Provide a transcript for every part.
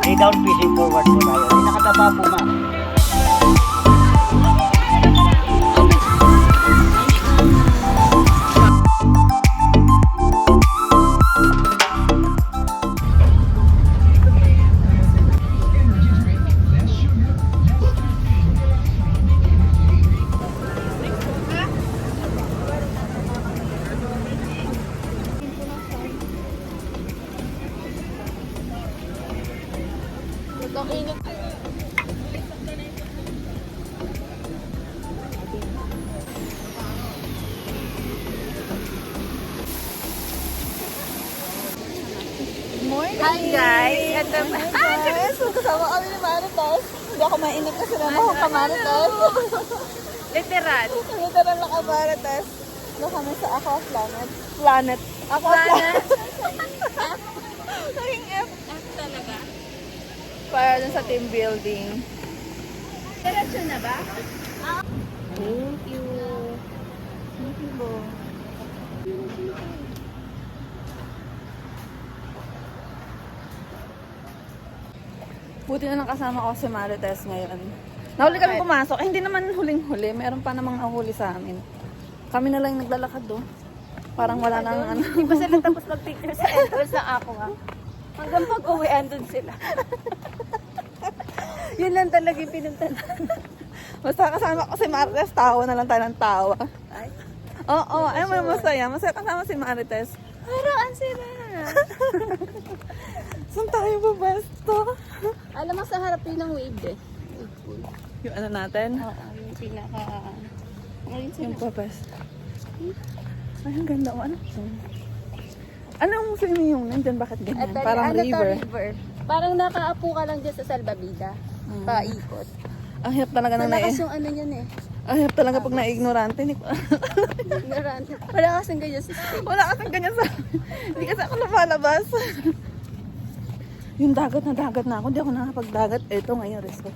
Lay down facing forward po tayo. May nakataba po ma'am. Hi guys! Ito na. Guys, kasama kami ni Marites. Hindi ako mainit kasi naman ako ka-Marites. Literal. Literal na ka-Marites. Doon kami sa Aqua Planet. Aqua Planet. Naging F. F talaga. Para dun sa team building. Diretso na ba? Thank you. Thank you, Bo. Buti na lang kasama ko si Marites ngayon. Nahuli kami pumasok. Hindi naman huling-huli. Meron pa namang nahuli sa amin. Kami na lang yung naglalakad do. Parang wala nang ano. Hindi pa sila tapos mag-picture sa entrance ng ako ha. Hanggang pag-uwian dun sila. Yun lang talaga yung pinunta na. Basta kasama ko si Marites, tawa na lang tayo ng tawa. Ay, Oo, ay masaya. Masaya kasama si Marites. paraan sila. Saan tayo babasto? Alam mo sa harap yun ng wave eh. Wave pool. Yung ano natin? Oo, yung pinaka... Ayun sila. Yung babasto. Ay, ang ganda. Ano? Anong swimming yung nandyan? Bakit ganyan? At Parang ano river. To, river. Parang nakaapo ka lang dyan sa salbabida. Paikot. Ang hirap talaga ng Malakas yung ano yun eh. Ang hirap talaga pag na-ignorante. Ignorante. Wala kasing ganyan sa space. Wala kasing ganyan sa... Hindi kasi ako lumalabas. Yung dagat na ako. Hindi ako nakapagdagat. Eto ngayon, resto.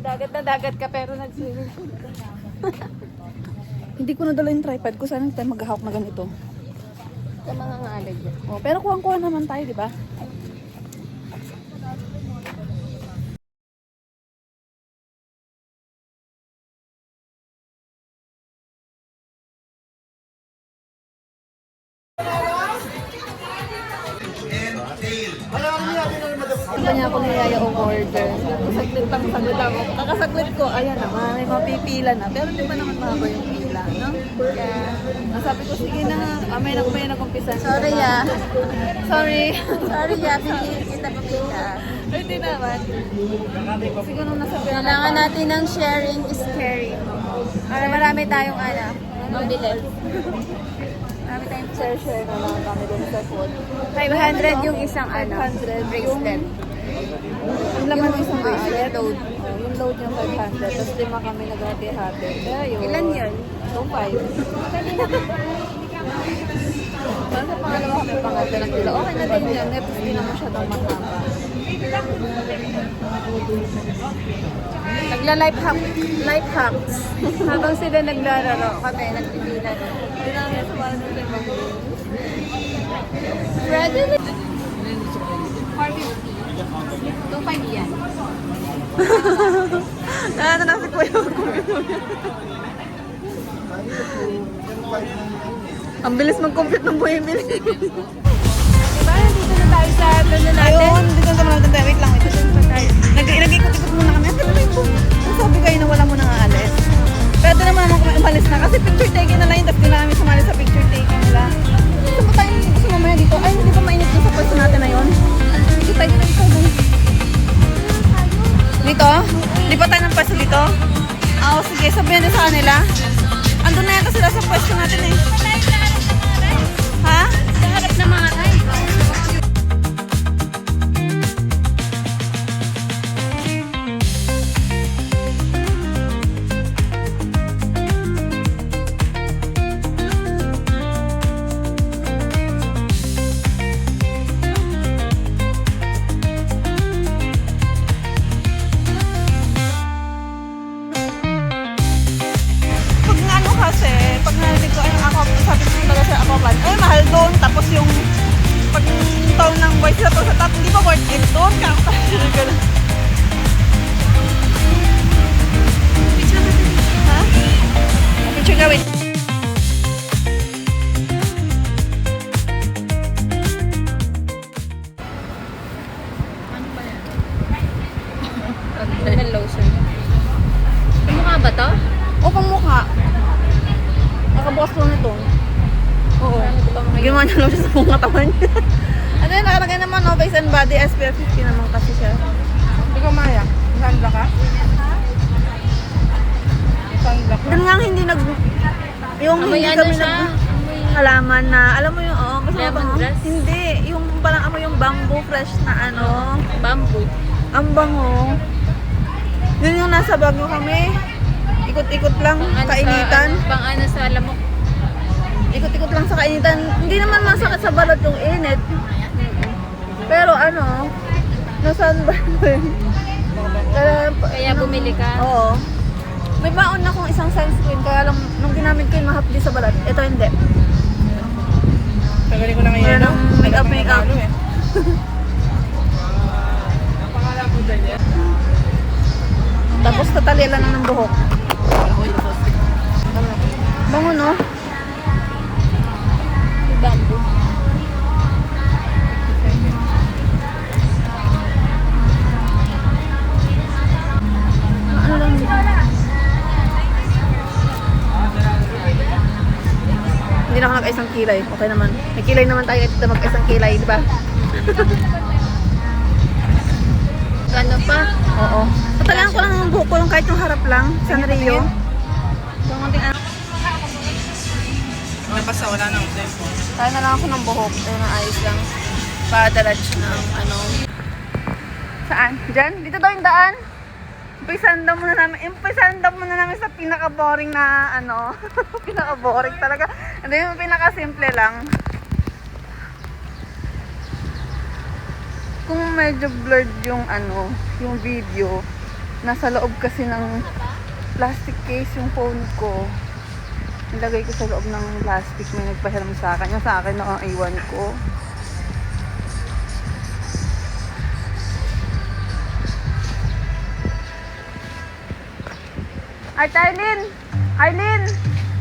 Dagat na dagat ka pero nag-swimming pool ka na. Hindi ko nadala yung tripod ko. Sana tayo maghahawak na ganito. Sa mga ngalad yan. Oh, pero kuwang-kuha naman tayo, di ba? Kanya ako niyaya umorder. Saglit lang. Kakasaglit ko, ayan naman, may mapipila na. Pero di ba naman mahaba yung pila, no? Kaya, nasabi ko, sige na nga. May nag-umpisa. Sorry ah. Sorry. Sorry ah, hindi kita papita. Hindi naman. Siguro nasabi na Kailangan natin ng sharing is caring. Para marami tayong ano, mabilis. Marami tayong share na lang kami dun sa food. 500 yung isang ano, 500 bracelet. Yung laman ng isang bracelet. Load. Oh, yung load yung 500. Tapos lima kami naghati-hati. Kaya yun. Ilan yun? 2.5. Parang sa pangalawa kami pangatlo ng kilo. Okay na din yun. Tapos hindi na masyadong mahaba. Life hacks. Habang sila naglalaro, kami nagpipila na. Hindi na kaya sa parang sa ibang Ready? 450. 2.5 yan. na si Kuya. Ang bilis mag-compute ng buhay bilis. Diba? Dito na tayo sa ano natin? Ayun, dito na naman tayo. Wait lang. Nag-ikot-ikot muna kami. Ang galing po. Sabi kayo na wala mo nang aalis. Pwede naman kami umalis na. Kasi picture taking na lang yun. Tapos di na kami sumali sa picture taking nila. Gusto mo tayo gusto mamaya dito? Ay, hindi ba mainit dun sa pwesto natin na yun? Dito tayo dito. Dito? Di ba tayo ng pwesto dito? Oo, sige. Sabihin din sa kanila. Andun na yata sila sa pwesto natin eh. Ha? Sa harap ng mga tayo. Pag narinig ko, ay, sabi ko talaga sa Aquapan, ay, mahal doon. Tapos yung pag tone ng voice na to sa Hindi pa worth it. Doon ka. Ha? Picture ka, wait. Ng lotion. Mukha ba to? O, pangmukha. Nakabukas lang ito. Oo. Ginawa niya lang siya sa buong katawan niya. Ano yun, nakalagay naman, no? Face and body, SPF 50 naman kasi siya. Ikaw, Maya, sandla ka? Sandla ka? Doon nga hindi yung Amoy hindi ano kami siya? halaman na, alam mo yung, oo, kasi Lemongrass? hindi, yung parang amoy yung bamboo fresh na ano, Bamboo. ang bango. Yun yung nasa Baguio kami. Ikot-ikot lang, kainitan. Pang ano sa lamok. Ikot-ikot lang sa kainitan. Hindi naman masakit sa balat yung init. Pero ano, nasunburn ko yun. Kaya bumili ka. Oo. May baon na akong isang sunscreen, kaya lang nung ginamit ko yun mahapdi sa balat. Ito hindi. Tagalin ko na ngayon, Wala no? nang make-up. Eh. Ang pangalan ko dyan yan? Tapos tatalilan na ng buhok. Bango, no? Bamboo. Ano lang dito? Hindi na ako nag-isang kilay. Okay naman. May kilay naman tayo ito mag-isang kilay, di ba? Ano pa? Oo. Tatalian ko lang ng buhok ko yung kahit yung harap lang. Sanrio. Yung konting ano. Napasa, wala nang tempo. Tayo na lang ako ng buhok. Tayo na ayos lang. Padalatch ng ano. Saan? Diyan? Dito daw yung daan. Umpisan daw muna namin sa pinaka-boring na ano. Pinaka-boring talaga. Ano yung pinaka-simple lang. Kung medyo blurred yung ano, yung video, nasa loob kasi ng plastic case yung phone ko. Nilagay ko sa loob ng plastic, may nagpahiram sa akin. Yung sa akin na iwan ko.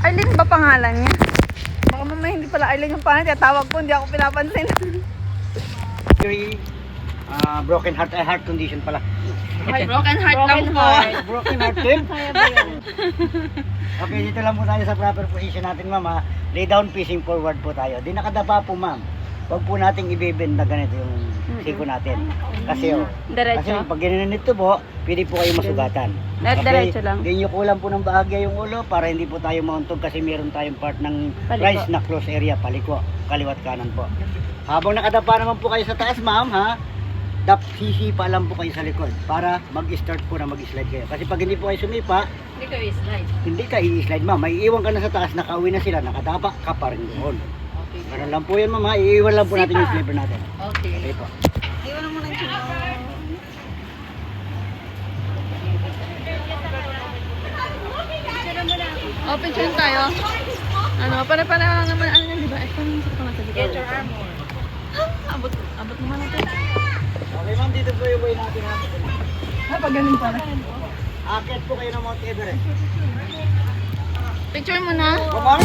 Arlene ba pangalan niya? Baka mamaya hindi pala Arlene yung pangalan. Tawag ko, hindi ako pinapansin. Broken heart condition pala. Broken heart lang po. Broken heart din? Kaya ba yan? Okay, dito lang po tayo sa proper position natin, ma'am. Ha? Lay down facing forward po tayo. Di nakadapa po, ma'am. Huwag po nating ibibend na ganito yung siko natin. Kasi Diretso? pag ganyan nito po, pwede po kayo masugatan. Diretso lang. Hindi nyo kulang po ng bahagya yung ulo para hindi po tayo mauntog kasi meron tayong part ng Paliko. rise na close area, paliko, kaliwat kanan po. Habang nakadapa naman po kayo sa taas, ma'am, ha? Sisipa lang po kayo sa likod para mag-start po na mag-slide kayo. Kasi pag hindi po kayo sumipa, Hindi ka i-slide. hindi ka i-slide, ma'am. May iiwan ka na sa taas, nakauwi na sila, nakadapa ka pa rin doon. Ganun lang po yan, ma'am. Ha? Iiwan lang po natin yung slipper natin. Okay. Okay po. Iwan mo na yung chino. Oh, picture tayo. Ano, pare-pare lang naman. Ano yan, di ba? Ito yung sa mga Get your armor. Abot naman natin. Okay, ma'am. Dito po yung way natin. Ha? Pag ganun pala. Akit po kayo ng Mount Everest. Picture mo na. Go, ma'am.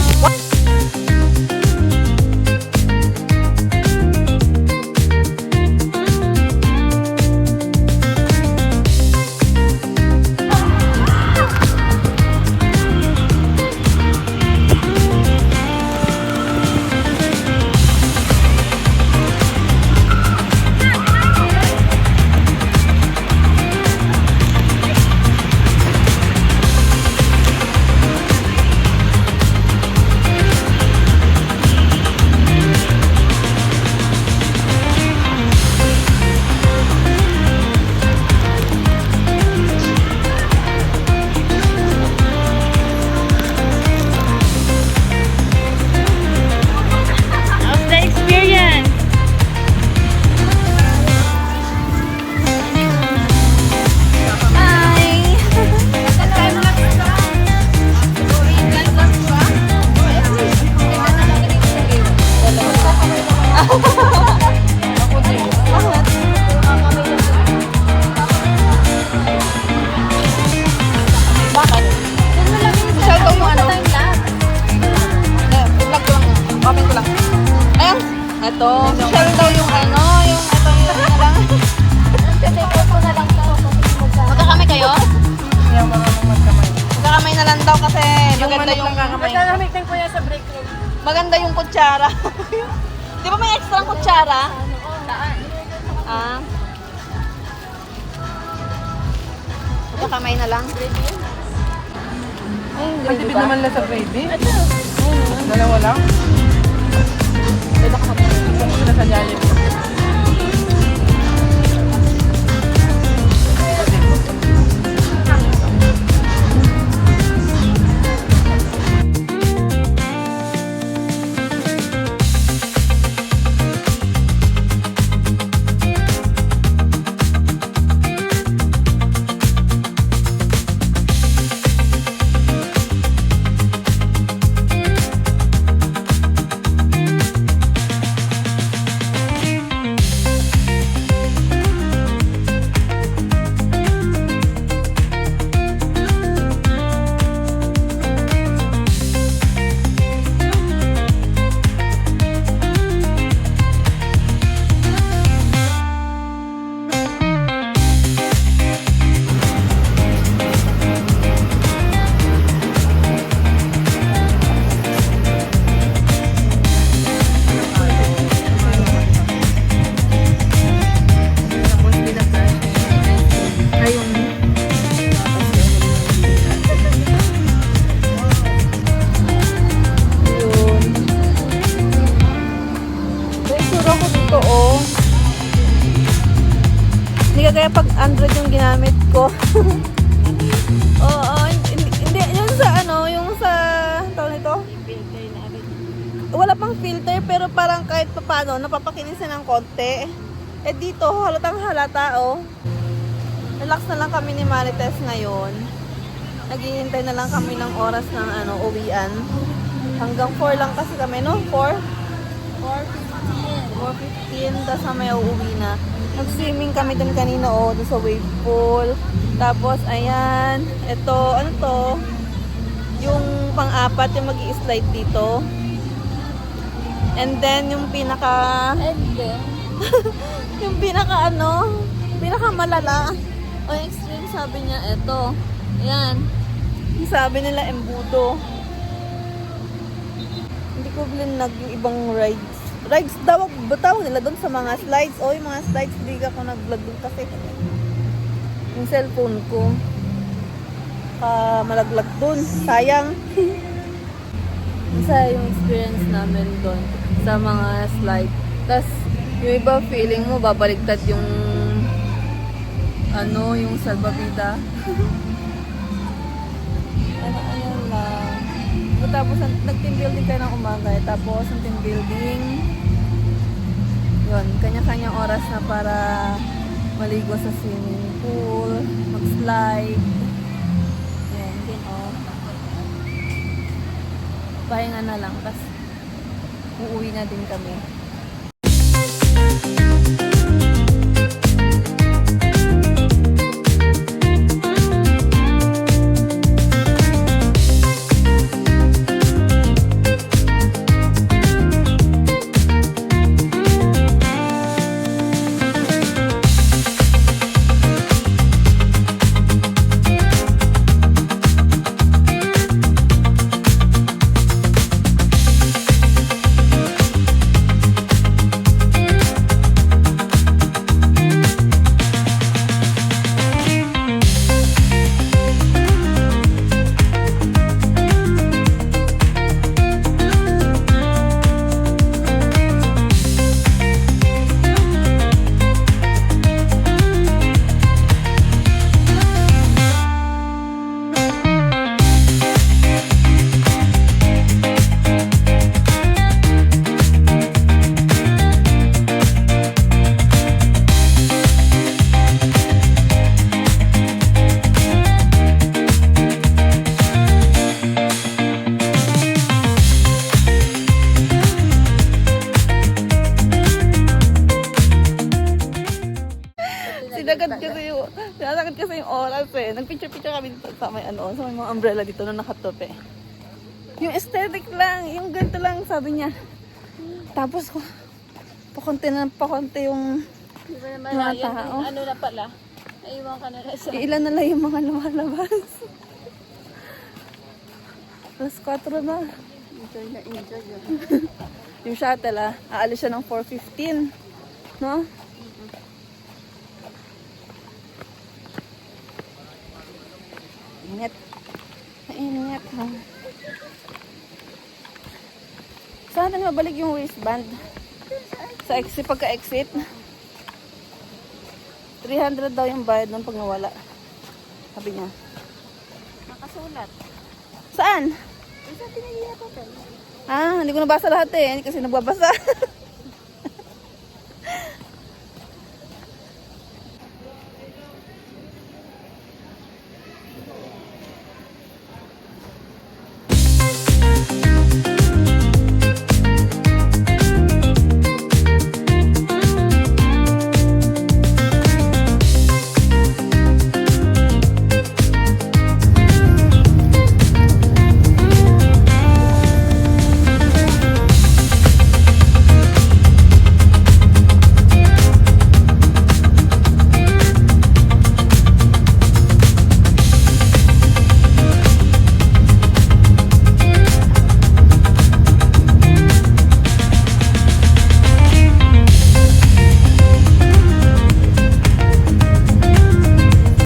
kutsara. Di ba may extra kutsara? Ah. Kamay na lang. Matipid naman lang sa gravy. Dalawa lang. Ito sila sa Jollibee. Hindi kaya pag Android yung ginamit ko. Oo, hindi yun sa ano, yung sa tawag nito. Wala pang filter pero parang kahit paano napapakinisan ng konti. Eh dito halatang halata oh. Relax na lang kami ni Marites ngayon. Naghihintay na lang kami ng oras ng ano uwian. Hanggang 4 lang kasi kami no? 4:15 tapos may uuwi na. Nag-swimming kami dun kanina doon sa wave pool. Tapos ayan, ito, ano to? Yung pang-apat yung mag-i-slide dito. And then yung pinaka yung pinaka malala. O yung extreme sabi niya, ito. Ayan. Sabi nila embudo. Hindi ko blinag yung ibang rides. Rides daw, bataw nila doon sa mga slides. O, yung mga slides, hindi ako nag-vlog doon kasi yung cellphone ko malaglag doon. Sayang. Isa yung experience namin doon sa mga slide. Tapos, yung iba feeling mo, babaligtad yung yung salbabida. Ayan lang. Tapos, nag-team building kayo ng umaga. Tapos, ang team building, yun, kanya-kanyang oras na para maligo sa swimming pool, mag-slide. Ayan, din pahinga na lang, tapos uuwi na din kami. Sinasagad kasi yung oras eh. Nagpicture-picture kami dito sa may sa may mga umbrella dito na nakatope. Yung aesthetic lang, yung ganito lang sabi niya. Tapos ko, pakonti yung mga tao. Ano na pala? Naiwan ka na sa... Ilan na lang yung mga lumalabas. Alas 4 na. Enjoy na enjoy yun. Yung shuttle aalis siya ng 4:15. No? Ingat. Ingat ha. Saan natin mabalik yung waistband? Sa exit, pagka-exit. 300 daw yung bayad ng pag nawala. Sabi niya. Nakasulat. Saan? Isa tinigyan natin. Hindi ko nabasa lahat eh. Kasi nagbabasa.